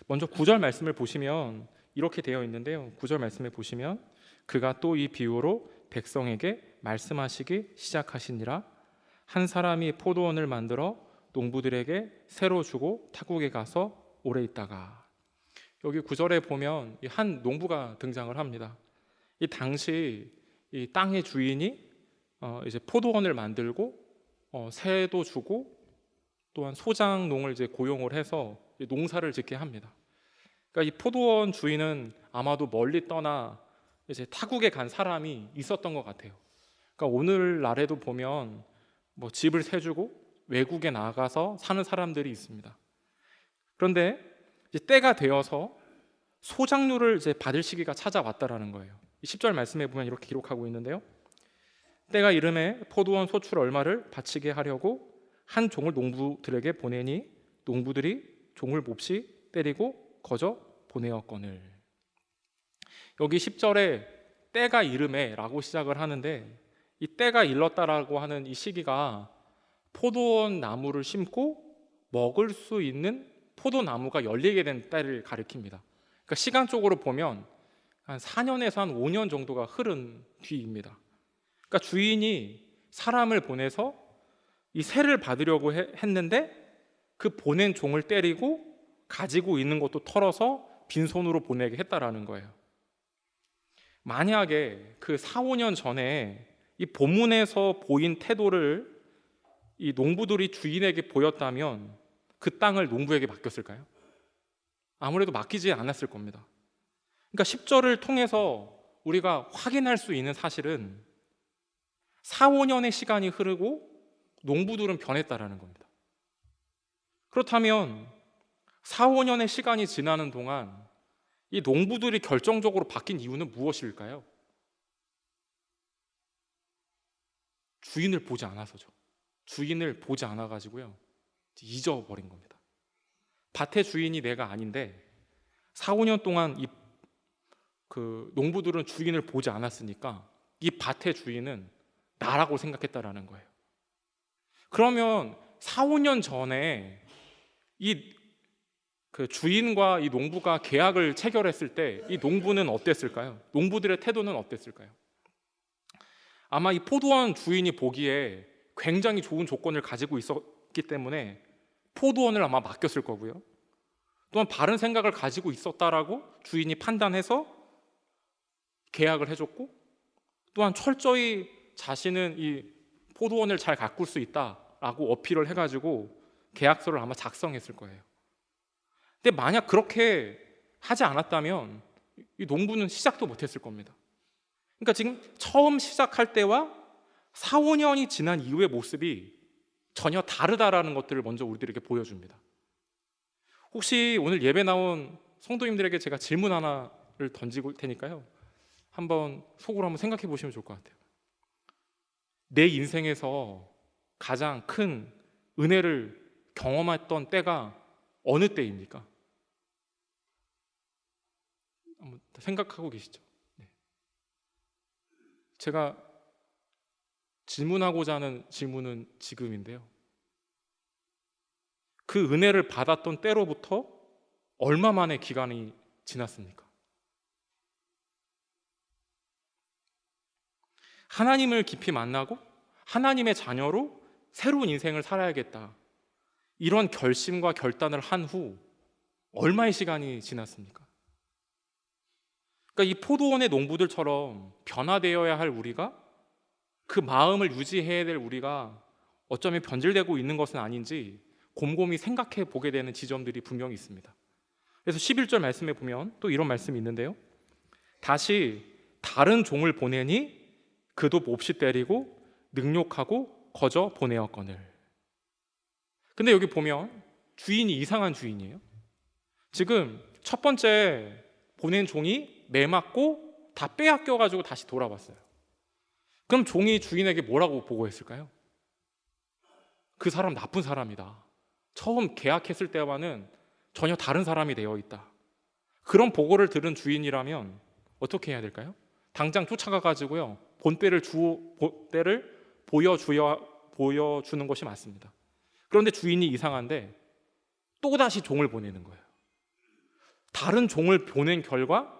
먼저 9절 말씀을 보시면 이렇게 되어 있는데요. 9절 말씀에 보시면 그가 또 이 비유로 백성에게 말씀하시기 시작하시니라. 한 사람이 포도원을 만들어 농부들에게 새로 주고 타국에 가서 오래 있다가. 여기 9절에 보면 한 농부가 등장을 합니다. 이 당시 이 땅의 주인이 이제 포도원을 만들고 새도 주고 또한 소장농을 이제 고용을 해서 농사를 짓게 합니다. 그러니까 이 포도원 주인은 아마도 멀리 떠나 이제 타국에 간 사람이 있었던 것 같아요. 그러니까 오늘날에도 보면 뭐 집을 세주고 외국에 나가서 사는 사람들이 있습니다. 그런데 이제 때가 되어서 소작류를 이제 받을 시기가 찾아왔다라는 거예요. 10절 말씀에 보면 이렇게 기록하고 있는데요. 때가 이름에 포도원 소출 얼마를 바치게 하려고 한 종을 농부들에게 보내니 농부들이 종을 몹시 때리고 거저 보내었거늘. 여기 10절에 때가 이름에 라고 시작을 하는데, 이 때가 일렀다라고 하는 이 시기가 포도원 나무를 심고 먹을 수 있는 포도나무가 열리게 된 때를 가리킵니다. 그러니까 시간적으로 보면 한 4년에서 한 5년 정도가 흐른 뒤입니다. 그러니까 주인이 사람을 보내서 이 세를 받으려고 했는데 그 보낸 종을 때리고 가지고 있는 것도 털어서 빈손으로 보내게 했다라는 거예요. 만약에 그 4, 5년 전에 이 본문에서 보인 태도를 이 농부들이 주인에게 보였다면 그 땅을 농부에게 맡겼을까요? 아무래도 맡기지 않았을 겁니다. 그러니까 10절을 통해서 우리가 확인할 수 있는 사실은 4, 5년의 시간이 흐르고 농부들은 변했다라는 겁니다. 그렇다면 4, 5년의 시간이 지나는 동안 이 농부들이 결정적으로 바뀐 이유는 무엇일까요? 주인을 보지 않아서죠. 주인을 보지 않아가지고요, 잊어버린 겁니다. 밭의 주인이 내가 아닌데 4, 5년 동안 그 농부들은 주인을 보지 않았으니까 이 밭의 주인은 나라고 생각했다라는 거예요. 그러면 4, 5년 전에 그 주인과 이 농부가 계약을 체결했을 때 이 농부는 어땠을까요? 농부들의 태도는 어땠을까요? 아마 이 포도원 주인이 보기에 굉장히 좋은 조건을 가지고 있었기 때문에 포도원을 아마 맡겼을 거고요. 또한 바른 생각을 가지고 있었다라고 주인이 판단해서 계약을 해줬고, 또한 철저히 자신은 이 포도원을 잘 가꿀 수 있다라고 어필을 해가지고 계약서를 아마 작성했을 거예요. 근데 만약 그렇게 하지 않았다면 이 농부는 시작도 못했을 겁니다. 그러니까 지금 처음 시작할 때와 4, 5년이 지난 이후의 모습이 전혀 다르다라는 것들을 먼저 우리들에게 보여줍니다. 혹시 오늘 예배 나온 성도님들에게 제가 질문 하나를 던지고 테니까요, 한번 속으로 한번 생각해 보시면 좋을 것 같아요. 내 인생에서 가장 큰 은혜를 경험했던 때가 어느 때입니까? 한번 생각하고 계시죠? 네. 제가 질문하고자 하는 질문은 지금인데요, 그 은혜를 받았던 때로부터 얼마 만의 기간이 지났습니까? 하나님을 깊이 만나고 하나님의 자녀로 새로운 인생을 살아야겠다, 이런 결심과 결단을 한 후 얼마의 시간이 지났습니까? 그러니까 이 포도원의 농부들처럼 변화되어야 할 우리가, 그 마음을 유지해야 될 우리가 어쩌면 변질되고 있는 것은 아닌지 곰곰이 생각해 보게 되는 지점들이 분명히 있습니다. 그래서 11절 말씀에 보면 또 이런 말씀이 있는데요, 다시 다른 종을 보내니 그도 몹시 때리고 능욕하고 거저 보내었거늘. 근데 여기 보면 주인이 이상한 주인이에요. 지금 첫 번째 보낸 종이 매맞고 다 빼앗겨가지고 다시 돌아왔어요. 그럼 종이 주인에게 뭐라고 보고했을까요? 그 사람 나쁜 사람이다, 처음 계약했을 때와는 전혀 다른 사람이 되어 있다, 그런 보고를 들은 주인이라면 어떻게 해야 될까요? 당장 쫓아가가지고요, 본때를 보여주는 것이 맞습니다. 그런데 주인이 이상한데 또다시 종을 보내는 거예요. 다른 종을 보낸 결과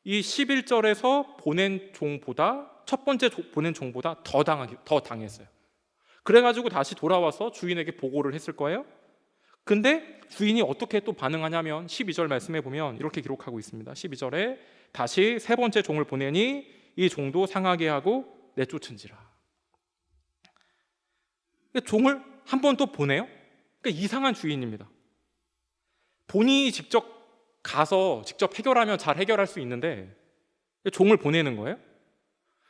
이 11절에서 보낸 종보다 첫 번째 보낸 종보다 더 당했어요. 그래가지고 다시 돌아와서 주인에게 보고를 했을 거예요. 근데 주인이 어떻게 또 반응하냐면 12절 말씀에 보면 이렇게 기록하고 있습니다. 12절에 다시 세 번째 종을 보내니 이 종도 상하게 하고 내쫓은지라. 종을 한 번 또 보내요. 그러니까 이상한 주인입니다. 본인이 직접 가서 직접 해결하면 잘 해결할 수 있는데 종을 보내는 거예요.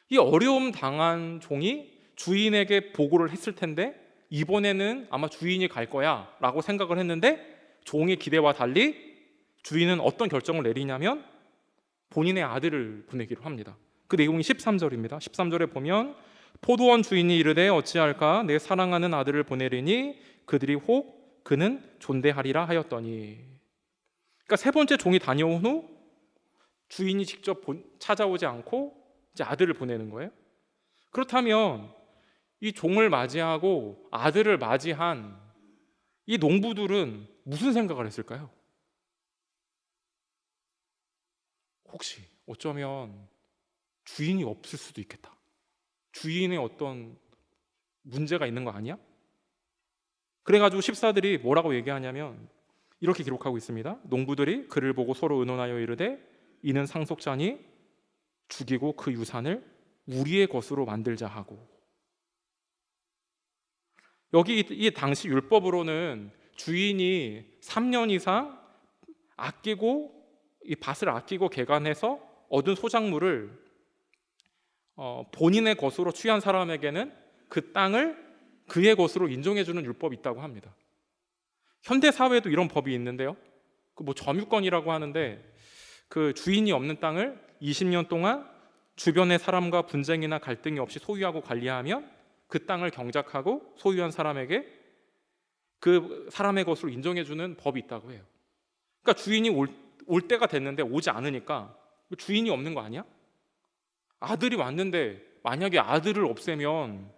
이 어려움 당한 종이 주인에게 보고를 했을 텐데 이번에는 아마 주인이 갈 거야 라고 생각을 했는데 종의 기대와 달리 주인은 어떤 결정을 내리냐면 본인의 아들을 보내기로 합니다. 그 내용이 13절입니다. 13절에 보면 포도원 주인이 이르되 어찌할까 내 사랑하는 아들을 보내리니 그들이 혹 그는 존대하리라 하였더니. 그러니까 세 번째 종이 다녀온 후 주인이 직접 찾아오지 않고 이제 아들을 보내는 거예요. 그렇다면 이 종을 맞이하고 아들을 맞이한 이 농부들은 무슨 생각을 했을까요? 혹시 어쩌면 주인이 없을 수도 있겠다. 주인의 어떤 문제가 있는 거 아니야? 그래가지고 십사들이 뭐라고 얘기하냐면 이렇게 기록하고 있습니다. 농부들이 그를 보고 서로 의논하여 이르되 이는 상속자니 죽이고 그 유산을 우리의 것으로 만들자 하고. 여기 이 당시 율법으로는 주인이 3년 이상 아끼고 이 밭을 아끼고 개간해서 얻은 소작물을 본인의 것으로 취한 사람에게는 그 땅을 그의 것으로 인정해주는 율법이 있다고 합니다. 현대 사회에도 이런 법이 있는데요. 그 뭐 점유권이라고 하는데 그 주인이 없는 땅을 20년 동안 주변의 사람과 분쟁이나 갈등이 없이 소유하고 관리하면 그 땅을 경작하고 소유한 사람에게 그 사람의 것으로 인정해주는 법이 있다고 해요. 그러니까 주인이 올 때가 됐는데 오지 않으니까 주인이 없는 거 아니야? 아들이 왔는데 만약에 아들을 없애면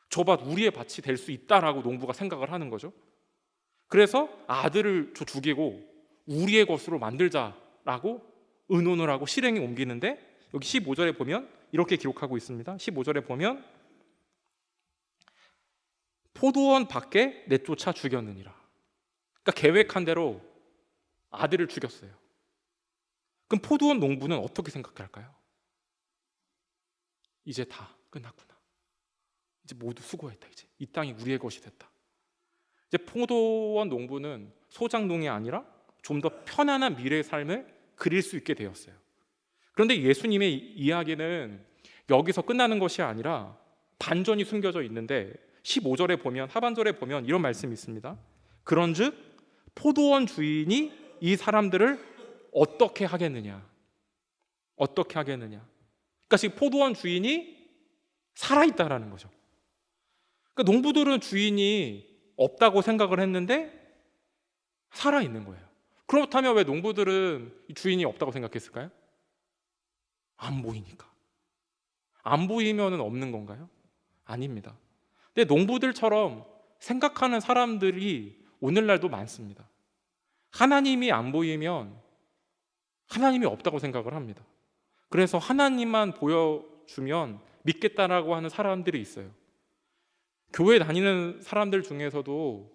저 밭 우리의 밭이 될 수 있다라고 농부가 생각을 하는 거죠. 그래서 아들을 죽이고 우리의 것으로 만들자라고 의논을 하고 실행에 옮기는데 여기 15절에 보면 이렇게 기록하고 있습니다. 15절에 보면 포도원 밖에 내쫓아 죽였느니라. 그러니까 계획한 대로 아들을 죽였어요. 그럼 포도원 농부는 어떻게 생각할까요? 이제 다 끝났구나. 이제 모두 수고했다. 이제 이 땅이 우리의 것이 됐다. 이제 포도원 농부는 소작농이 아니라 좀 더 편안한 미래의 삶을 그릴 수 있게 되었어요. 그런데 예수님의 이야기는 여기서 끝나는 것이 아니라 반전이 숨겨져 있는데 15절에 보면 하반절에 보면 이런 말씀이 있습니다. 그런즉 포도원 주인이 이 사람들을 어떻게 하겠느냐? 어떻게 하겠느냐? 그러니까 지금 포도원 주인이 살아있다라는 거죠. 그러니까 농부들은 주인이 없다고 생각을 했는데 살아있는 거예요. 그렇다면 왜 농부들은 주인이 없다고 생각했을까요? 안 보이니까. 안 보이면 없는 건가요? 아닙니다. 근데 농부들처럼 생각하는 사람들이 오늘날도 많습니다. 하나님이 안 보이면 하나님이 없다고 생각을 합니다. 그래서 하나님만 보여주면 믿겠다라고 하는 사람들이 있어요. 교회 다니는 사람들 중에서도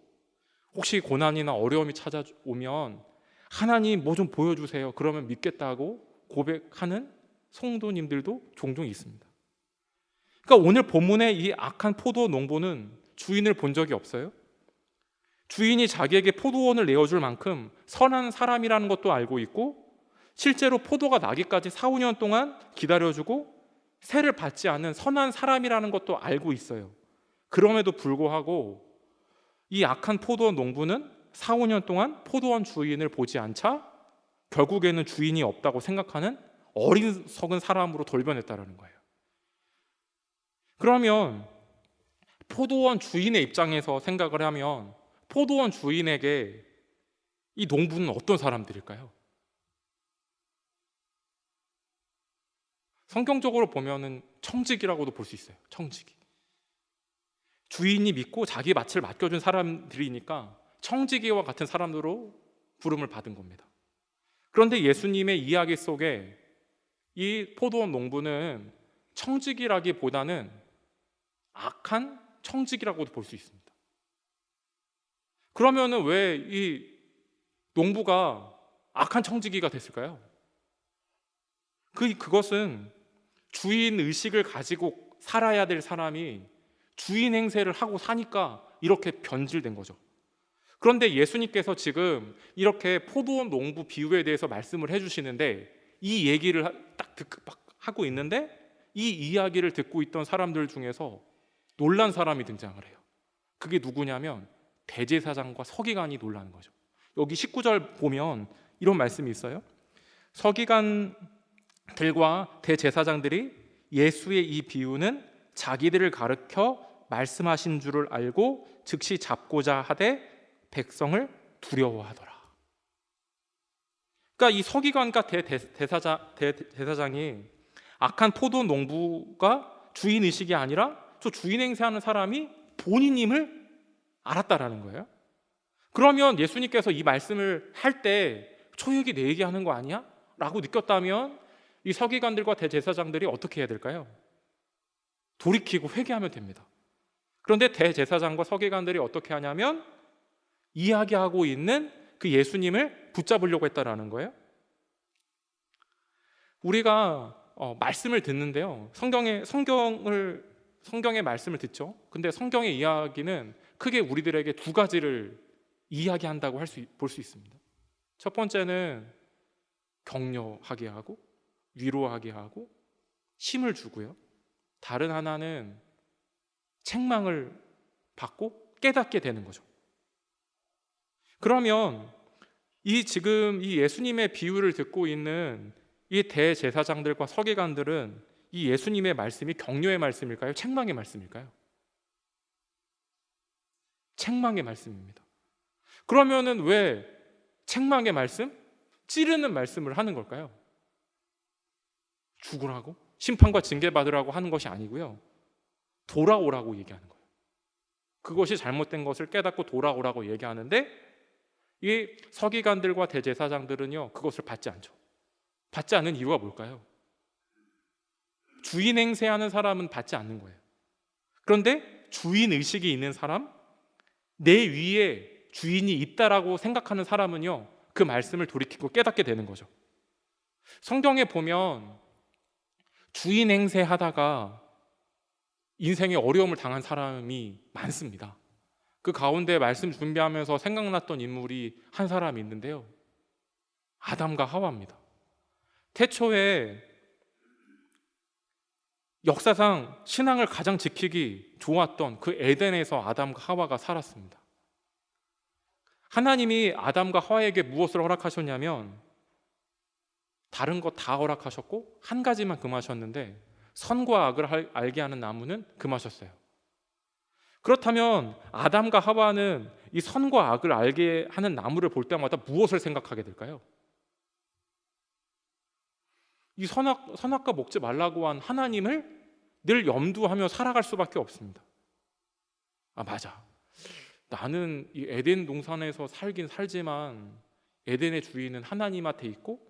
혹시 고난이나 어려움이 찾아오면 하나님 뭐 좀 보여주세요. 그러면 믿겠다고 고백하는 성도님들도 종종 있습니다. 그러니까 오늘 본문의 이 악한 포도 농부는 주인을 본 적이 없어요. 주인이 자기에게 포도원을 내어줄 만큼 선한 사람이라는 것도 알고 있고 실제로 포도가 나기까지 4, 5년 동안 기다려주고 세를 받지 않는 선한 사람이라는 것도 알고 있어요. 그럼에도 불구하고 이 악한 포도원 농부는 4, 5년 동안 포도원 주인을 보지 않자 결국에는 주인이 없다고 생각하는 어리석은 사람으로 돌변했다는 거예요. 그러면 포도원 주인의 입장에서 생각을 하면 포도원 주인에게 이 농부는 어떤 사람들일까요? 성경적으로 보면은 청직이라고도 볼 수 있어요. 청직이. 주인이 믿고 자기 밭을 맡겨준 사람들이니까 청지기와 같은 사람으로 부름을 받은 겁니다. 그런데 예수님의 이야기 속에 이 포도원 농부는 청지기라기보다는 악한 청지기라고도 볼 수 있습니다. 그러면은 왜 이 농부가 악한 청지기가 됐을까요? 그것은 주인 의식을 가지고 살아야 될 사람이 주인 행세를 하고 사니까 이렇게 변질된 거죠. 그런데 예수님께서 지금 이렇게 포도원 농부 비유에 대해서 말씀을 해주시는데 이 얘기를 딱 하고 있는데 이 이야기를 듣고 있던 사람들 중에서 놀란 사람이 등장을 해요. 그게 누구냐면 대제사장과 서기관이 놀라는 거죠. 여기 19절 보면 이런 말씀이 있어요. 서기관들과 대제사장들이 예수의 이 비유는 자기들을 가르쳐 말씀하신 줄을 알고 즉시 잡고자 하되 백성을 두려워하더라. 그러니까 이 서기관과 대제사장이 악한 포도 농부가 주인 의식이 아니라 저 주인 행세하는 사람이 본인임을 알았다라는 거예요. 그러면 예수님께서 이 말씀을 할 때 저 얘기 내 얘기하는 거 아니야? 라고 느꼈다면 이 서기관들과 대제사장들이 어떻게 해야 될까요? 돌이키고 회개하면 됩니다. 그런데 대제사장과 서기관들이 어떻게 하냐면 이야기하고 있는 그 예수님을 붙잡으려고 했다라는 거예요. 우리가 말씀을 듣는데요, 성경의 말씀을 듣죠. 근데 성경의 이야기는 크게 우리들에게 두 가지를 이야기한다고 볼 수 있습니다. 첫 번째는 격려하게 하고 위로하게 하고 힘을 주고요. 다른 하나는 책망을 받고 깨닫게 되는 거죠. 그러면 지금 이 예수님의 비유를 듣고 있는 이 대제사장들과 서기관들은 이 예수님의 말씀이 격려의 말씀일까요? 책망의 말씀일까요? 책망의 말씀입니다. 그러면은 왜 책망의 말씀, 찌르는 말씀을 하는 걸까요? 죽으라고, 심판과 징계 받으라고 하는 것이 아니고요, 돌아오라고 얘기하는 거예요. 그것이 잘못된 것을 깨닫고 돌아오라고 얘기하는데 이 서기관들과 대제사장들은요 그것을 받지 않죠. 받지 않는 이유가 뭘까요? 주인 행세하는 사람은 받지 않는 거예요. 그런데 주인 의식이 있는 사람, 내 위에 주인이 있다라고 생각하는 사람은요 그 말씀을 돌이키고 깨닫게 되는 거죠. 성경에 보면 주인 행세하다가 인생에 어려움을 당한 사람이 많습니다. 그 가운데 말씀 준비하면서 생각났던 인물이 한 사람이 있는데요, 아담과 하와입니다. 태초에 역사상 신앙을 가장 지키기 좋았던 그 에덴에서 아담과 하와가 살았습니다. 하나님이 아담과 하와에게 무엇을 허락하셨냐면 다른 거 다 허락하셨고 한 가지만 금하셨는데 선과 악을 알게 하는 나무는 금하셨어요. 그렇다면 아담과 하와는 이 선과 악을 알게 하는 나무를 볼 때마다 무엇을 생각하게 될까요? 이 선악과 먹지 말라고 한 하나님을 늘 염두하며 살아갈 수밖에 없습니다. 맞아, 나는 이 에덴 동산에서 살긴 살지만 에덴의 주인은 하나님한테 있고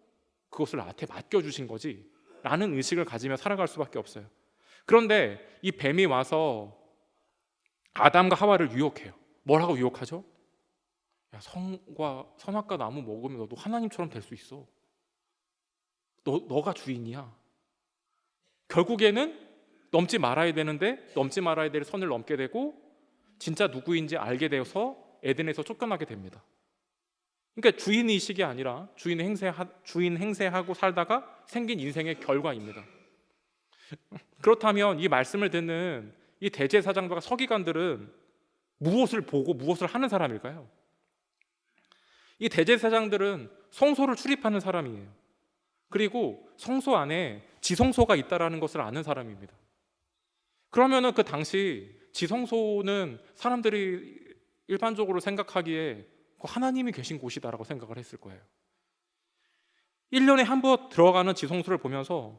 그것을 나한테 맡겨주신 거지 라는 의식을 가지며 살아갈 수밖에 없어요. 그런데 이 뱀이 와서 아담과 하와를 유혹해요. 뭐라고 유혹하죠? 야, 선악과 나무 먹으면 너도 하나님처럼 될 수 있어. 너가 주인이야. 결국에는 넘지 말아야 되는데 넘지 말아야 될 선을 넘게 되고 진짜 누구인지 알게 되어서 에덴에서 쫓겨나게 됩니다. 그러니까 주인의식이 아니라 주인 행세하고 살다가 생긴 인생의 결과입니다. 그렇다면 이 말씀을 듣는 이 대제사장과 서기관들은 무엇을 보고 무엇을 하는 사람일까요? 이 대제사장들은 성소를 출입하는 사람이에요. 그리고 성소 안에 지성소가 있다라는 것을 아는 사람입니다. 그러면은 그 당시 지성소는 사람들이 일반적으로 생각하기에 하나님이 계신 곳이다라고 생각을 했을 거예요. 1년에 한 번 들어가는 지성소를 보면서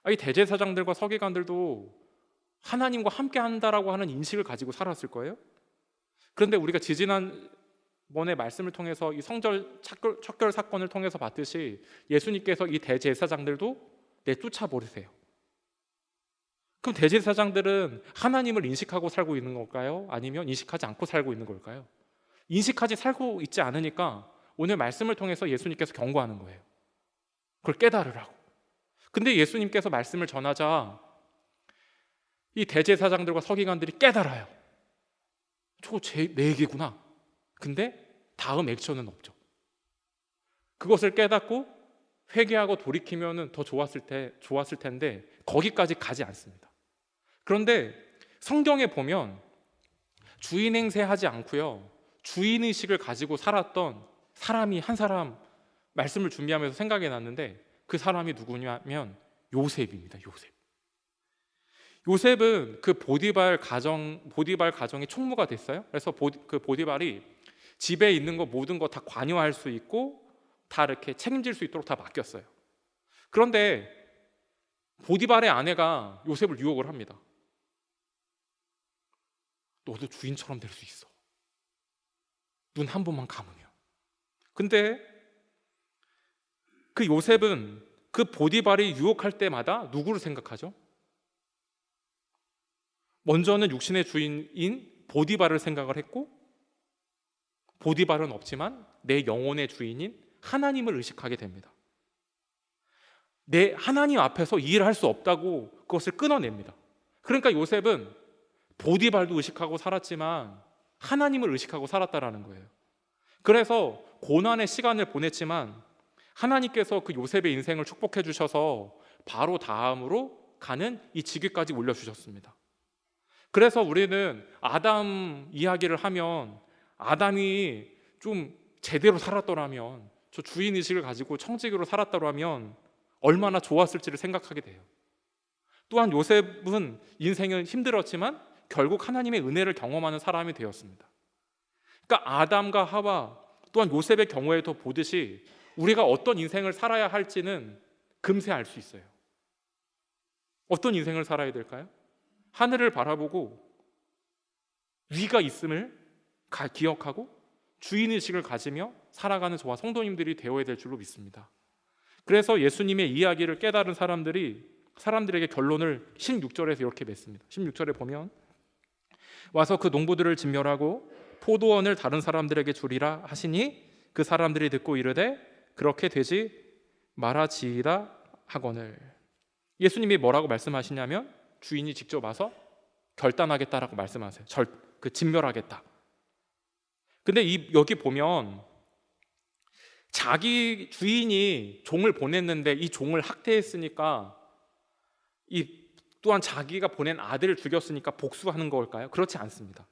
이 대제사장들과 서기관들도 하나님과 함께 한다라고 하는 인식을 가지고 살았을 거예요. 그런데 우리가 지지난 이번에 말씀을 통해서 이 성전 척결 사건을 통해서 봤듯이 예수님께서 이 대제사장들도 내쫓아 버리세요. 그럼 대제사장들은 하나님을 인식하고 살고 있는 걸까요? 아니면 인식하지 않고 살고 있는 걸까요? 인식하지 살고 있지 않으니까 오늘 말씀을 통해서 예수님께서 경고하는 거예요. 그걸 깨달으라고. 근데 예수님께서 말씀을 전하자 이 대제사장들과 서기관들이 깨달아요. 저거 내 얘기구나. 근데 다음 액션은 없죠. 그것을 깨닫고 회개하고 돌이키면 더 좋았을 텐데 거기까지 가지 않습니다. 그런데 성경에 보면 주인 행세하지 않고요, 주인의식을 가지고 살았던 사람이 한 사람 말씀을 준비하면서 생각이 났는데 그 사람이 누구냐면 요셉입니다. 요셉은 그 보디발 가정의 총무가 됐어요. 그래서 그 보디발이 집에 있는 거 모든 거 다 관여할 수 있고 다 이렇게 책임질 수 있도록 다 맡겼어요. 그런데 보디발의 아내가 요셉을 유혹을 합니다. 너도 주인처럼 될 수 있어. 눈 한 번만 감으면. 근데 그 요셉은 그 보디발이 유혹할 때마다 누구를 생각하죠? 먼저는 육신의 주인인 보디발을 생각을 했고, 보디발은 없지만 내 영혼의 주인인 하나님을 의식하게 됩니다. 내 하나님 앞에서 이 일을 할 수 없다고 그것을 끊어냅니다. 그러니까 요셉은 보디발도 의식하고 살았지만 하나님을 의식하고 살았다라는 거예요. 그래서 고난의 시간을 보냈지만 하나님께서 그 요셉의 인생을 축복해 주셔서 바로 다음으로 가는 이 직위까지 올려주셨습니다. 그래서 우리는 아담 이야기를 하면 아담이 좀 제대로 살았더라면, 저 주인의식을 가지고 청지기로 살았더라면 얼마나 좋았을지를 생각하게 돼요. 또한 요셉은 인생은 힘들었지만 결국 하나님의 은혜를 경험하는 사람이 되었습니다. 그러니까 아담과 하와 또한 요셉의 경우에도 보듯이 우리가 어떤 인생을 살아야 할지는 금세 알 수 있어요. 어떤 인생을 살아야 될까요? 하늘을 바라보고 위가 있음을 기억하고 주인의식을 가지며 살아가는 저와 성도님들이 되어야 될 줄로 믿습니다. 그래서 예수님의 이야기를 깨달은 사람들에게 결론을 16절에서 이렇게 맺습니다. 16절에 보면 와서 그 농부들을 진멸하고 포도원을 다른 사람들에게 주리라 하시니 그 사람들이 듣고 이르되 그렇게 되지 말아지이다 하거늘. 예수님이 뭐라고 말씀하시냐면 주인이 직접 와서 결단하겠다라고 말씀하세요. 진멸하겠다. 근데 여기 보면 자기 주인이 종을 보냈는데 이 종을 학대했으니까 또한 자기가 보낸 아들을 죽였으니까 복수하는 걸까요? 그렇지 않습니다.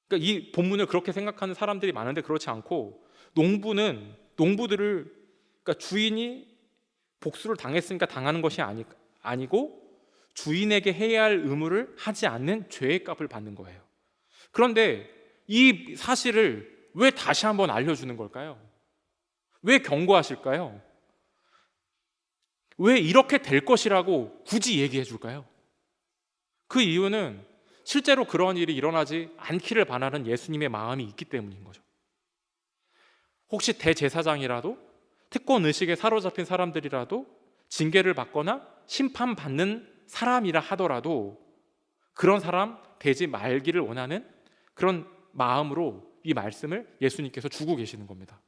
그러니까 이 본문을 그렇게 생각하는 사람들이 많은데 그렇지 않고 농부들을 그러니까 주인이 복수를 당했으니까 당하는 것이 아니고 주인에게 해야 할 의무를 하지 않는 죄의 값을 받는 거예요. 그런데 이 사실을 왜 다시 한번 알려주는 걸까요? 왜 경고하실까요? 왜 이렇게 될 것이라고 굳이 얘기해 줄까요? 그 이유는 실제로 그런 일이 일어나지 않기를 바라는 예수님의 마음이 있기 때문인 거죠. 혹시 대제사장이라도 특권 의식에 사로잡힌 사람들이라도 징계를 받거나 심판받는 사람이라 하더라도 그런 사람 되지 말기를 원하는 그런 마음으로 이 말씀을 예수님께서 주고 계시는 겁니다.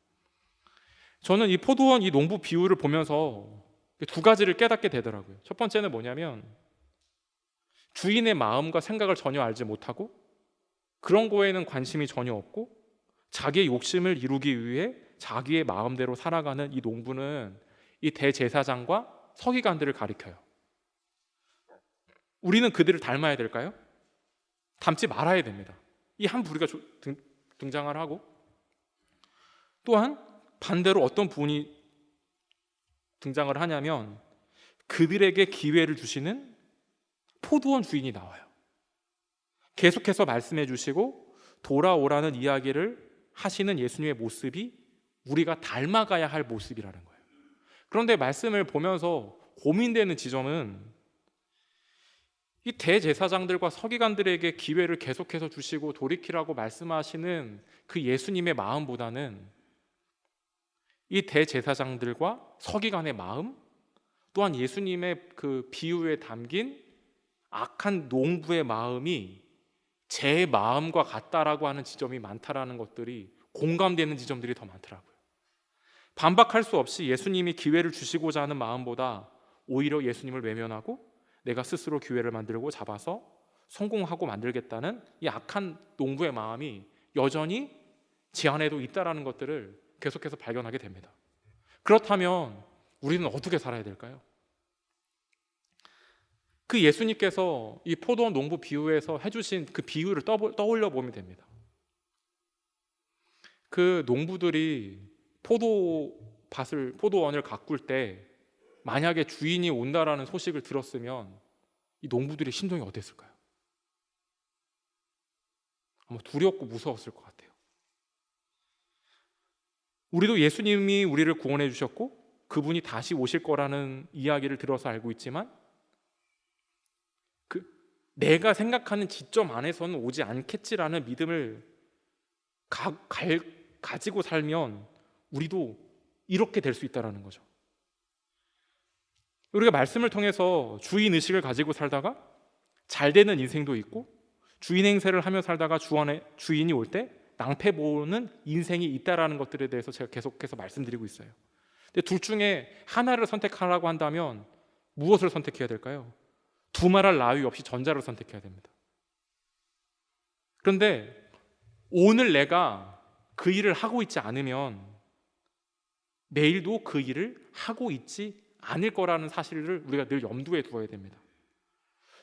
저는 이 포도원 이 농부 비유를 보면서 두 가지를 깨닫게 되더라고요. 첫 번째는 뭐냐면 주인의 마음과 생각을 전혀 알지 못하고 그런 거에는 관심이 전혀 없고 자기의 욕심을 이루기 위해 자기의 마음대로 살아가는 이 농부는 이 대제사장과 서기관들을 가리켜요. 우리는 그들을 닮아야 될까요? 닮지 말아야 됩니다. 이 한 부류가 등장을 하고 또한 반대로 어떤 분이 등장을 하냐면 그들에게 기회를 주시는 포도원 주인이 나와요. 계속해서 말씀해 주시고 돌아오라는 이야기를 하시는 예수님의 모습이 우리가 닮아가야 할 모습이라는 거예요. 그런데 말씀을 보면서 고민되는 지점은 이 대제사장들과 서기관들에게 기회를 계속해서 주시고 돌이키라고 말씀하시는 그 예수님의 마음보다는 이 대제사장들과 서기관의 마음, 또한 예수님의 그 비유에 담긴 악한 농부의 마음이 제 마음과 같다라고 하는 지점이 많다라는 것들이 공감되는 지점들이 더 많더라고요. 반박할 수 없이 예수님이 기회를 주시고자 하는 마음보다 오히려 예수님을 외면하고 내가 스스로 기회를 만들고 잡아서 성공하고 만들겠다는 이 악한 농부의 마음이 여전히 제 안에도 있다라는 것들을 계속해서 발견하게 됩니다. 그렇다면 우리는 어떻게 살아야 될까요? 그 예수님께서 이 포도원 농부 비유에서 해주신 그 비유를 떠올려 보면 됩니다. 그 농부들이 포도원을 가꿀 때 만약에 주인이 온다라는 소식을 들었으면 이 농부들의 심정이 어땠을까요? 아마 두렵고 무서웠을 것 같아요. 우리도 예수님이 우리를 구원해 주셨고 그분이 다시 오실 거라는 이야기를 들어서 알고 있지만 내가 생각하는 지점 안에서는 오지 않겠지라는 믿음을 가지고 살면 우리도 이렇게 될 수 있다는 거죠. 우리가 말씀을 통해서 주인 의식을 가지고 살다가 잘 되는 인생도 있고 주인 행세를 하며 살다가 주인이 올 때 낭패 보는 인생이 있다라는 것들에 대해서 제가 계속해서 말씀드리고 있어요. 근데 둘 중에 하나를 선택하라고 한다면 무엇을 선택해야 될까요? 두말할 나위 없이 전자를 선택해야 됩니다. 그런데 오늘 내가 그 일을 하고 있지 않으면 내일도 그 일을 하고 있지 않을 거라는 사실을 우리가 늘 염두에 두어야 됩니다.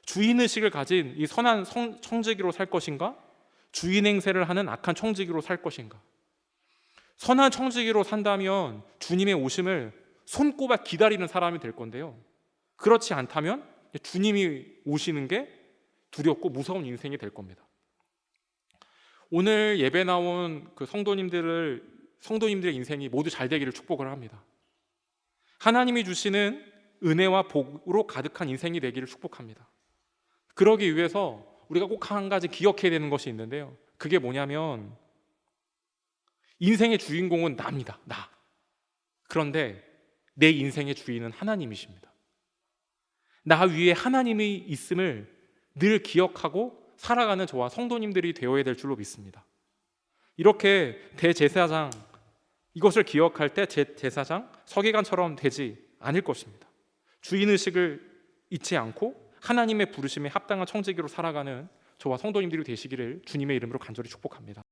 주인의식을 가진 이 선한 청지기로 살 것인가? 주인 행세를 하는 악한 청지기로 살 것인가? 선한 청지기로 산다면 주님의 오심을 손꼽아 기다리는 사람이 될 건데요, 그렇지 않다면 주님이 오시는 게 두렵고 무서운 인생이 될 겁니다. 오늘 예배 나온 그 성도님들의 인생이 모두 잘 되기를 축복을 합니다. 하나님이 주시는 은혜와 복으로 가득한 인생이 되기를 축복합니다. 그러기 위해서 우리가 꼭 한 가지 기억해야 되는 것이 있는데요, 그게 뭐냐면 인생의 주인공은 나입니다. 나. 그런데 내 인생의 주인은 하나님이십니다. 나 위에 하나님이 있음을 늘 기억하고 살아가는 저와 성도님들이 되어야 될 줄로 믿습니다. 이렇게 대제사장, 이것을 기억할 때 제사장, 서기관처럼 되지 않을 것입니다. 주인의식을 잊지 않고 하나님의 부르심에 합당한 청지기로 살아가는 저와 성도님들이 되시기를 주님의 이름으로 간절히 축복합니다.